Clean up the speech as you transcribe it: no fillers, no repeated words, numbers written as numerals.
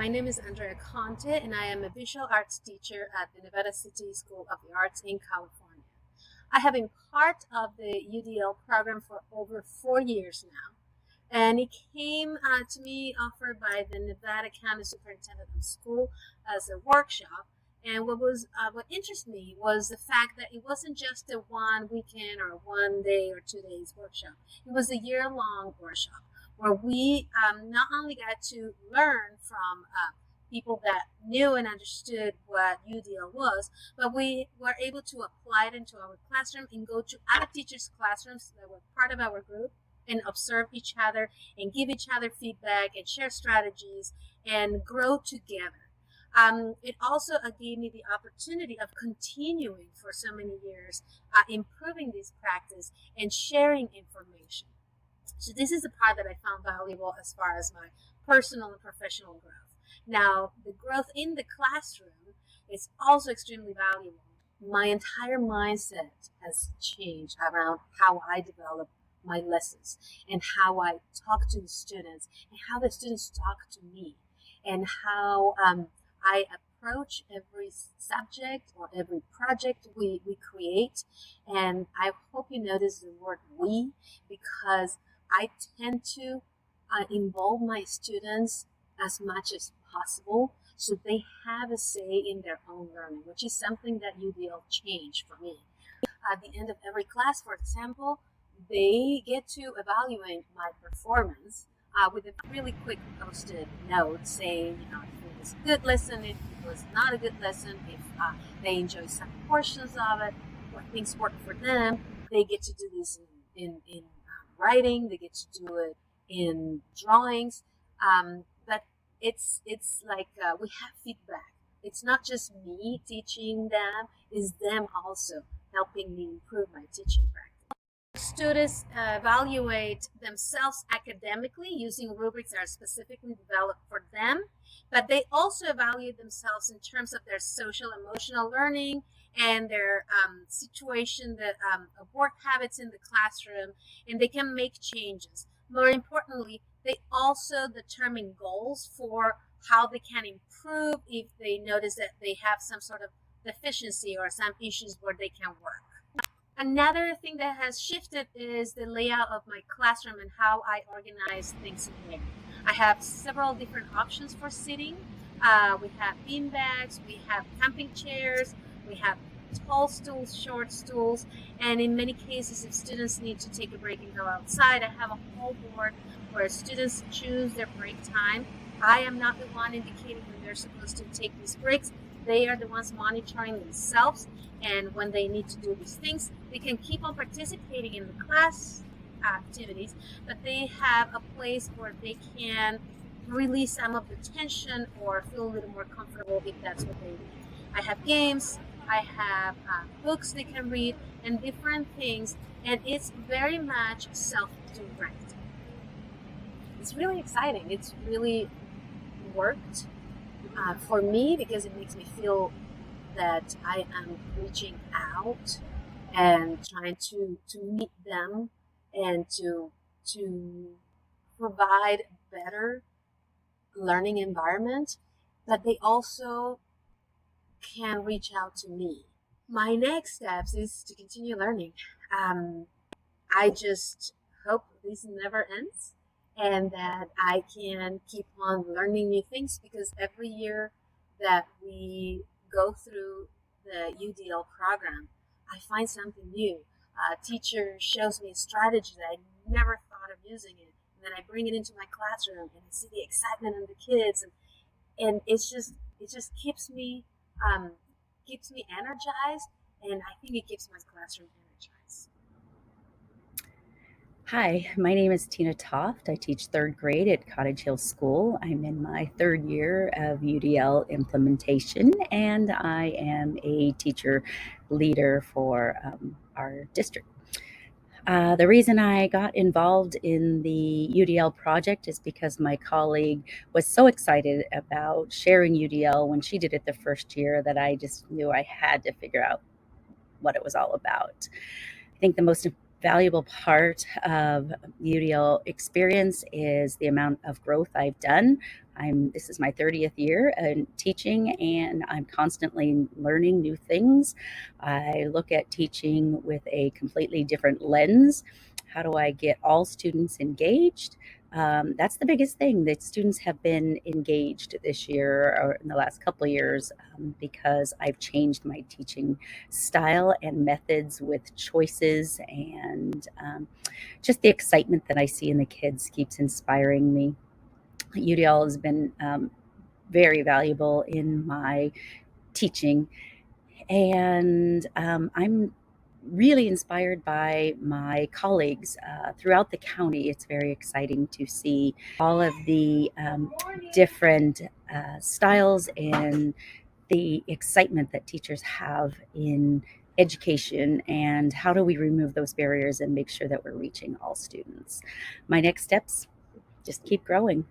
My name is Andrea Conte, and I am a visual arts teacher at the Nevada City School of the Arts in California. I have been part of the UDL program for over 4 years now, and it came to me offered by the Nevada County Superintendent of School as a workshop. And what interested me was the fact that it wasn't just a one weekend or 1 day or 2 days workshop. It was a year-long workshop where we not only got to learn from people that knew and understood what UDL was, but we were able to apply it into our classroom and go to other teachers' classrooms that were part of our group and observe each other and give each other feedback and share strategies and grow together. It also gave me the opportunity of continuing for so many years, improving this practice and sharing information. So this is the part that I found valuable as far as my personal and professional growth. Now, the growth in the classroom is also extremely valuable. My entire mindset has changed around how I develop my lessons and how I talk to the students and how the students talk to me and how I approach every subject or every project we create. And I hope you notice the word we, because I tend to involve my students as much as possible so they have a say in their own learning, which is something that UDL changed for me. At the end of every class, for example, they get to evaluate my performance with a really quick posted note saying, if it was a good lesson, if it was not a good lesson, if they enjoy some portions of it, what things work for them. They get to do this in writing, they get to do it in drawings, but it's like we have feedback. It's not just me teaching them, it's them also helping me improve my teaching practice. Students evaluate themselves academically using rubrics that are specifically developed for them, but they also evaluate themselves in terms of their social emotional learning and their situation of work habits in the classroom, and they can make changes. More importantly, they also determine goals for how they can improve if they notice that they have some sort of deficiency or some issues where they can work. Another thing that has shifted is the layout of my classroom and how I organize things in there. I have several different options for sitting. We have beanbags, we have camping chairs, we have tall stools, short stools, and in many cases, if students need to take a break and go outside, I have a whole board where students choose their break time. I am not the one indicating when they're supposed to take these breaks. They are the ones monitoring themselves, and when they need to do these things, they can keep on participating in the class activities, but they have a place where they can release some of the tension or feel a little more comfortable if that's what they need. I have games, I have books they can read, and different things, and it's very much self-directed. It's really exciting. It's really worked for me because it makes me feel that I am reaching out and trying to meet them and to provide a better learning environment, but they also can reach out to me. My next steps is to continue learning. I just hope this never ends and that I can keep on learning new things, because every year that we go through the UDL program, I find something new. A teacher shows me a strategy that I never thought of using it, and then I bring it into my classroom and I see the excitement in the kids, and it just keeps me energized, and I think it keeps my classroom energized. Hi, my name is Tina Toft. I teach third grade at Cottage Hill School. I'm in my third year of UDL implementation, and I am a teacher leader for our district. The reason I got involved in the UDL project is because my colleague was so excited about sharing UDL when she did it the first year that I just knew I had to figure out what it was all about. I think the most valuable part of UDL experience is the amount of growth I've done. This is my 30th year in teaching, and I'm constantly learning new things. I look at teaching with a completely different lens. How do I get all students engaged? That's the biggest thing, that students have been engaged this year or in the last couple of years, because I've changed my teaching style and methods with choices, and just the excitement that I see in the kids keeps inspiring me. UDL has been very valuable in my teaching, and I'm really inspired by my colleagues throughout the county. It's very exciting to see all of the different styles and the excitement that teachers have in education, and how do we remove those barriers and make sure that we're reaching all students. My next steps, just keep growing.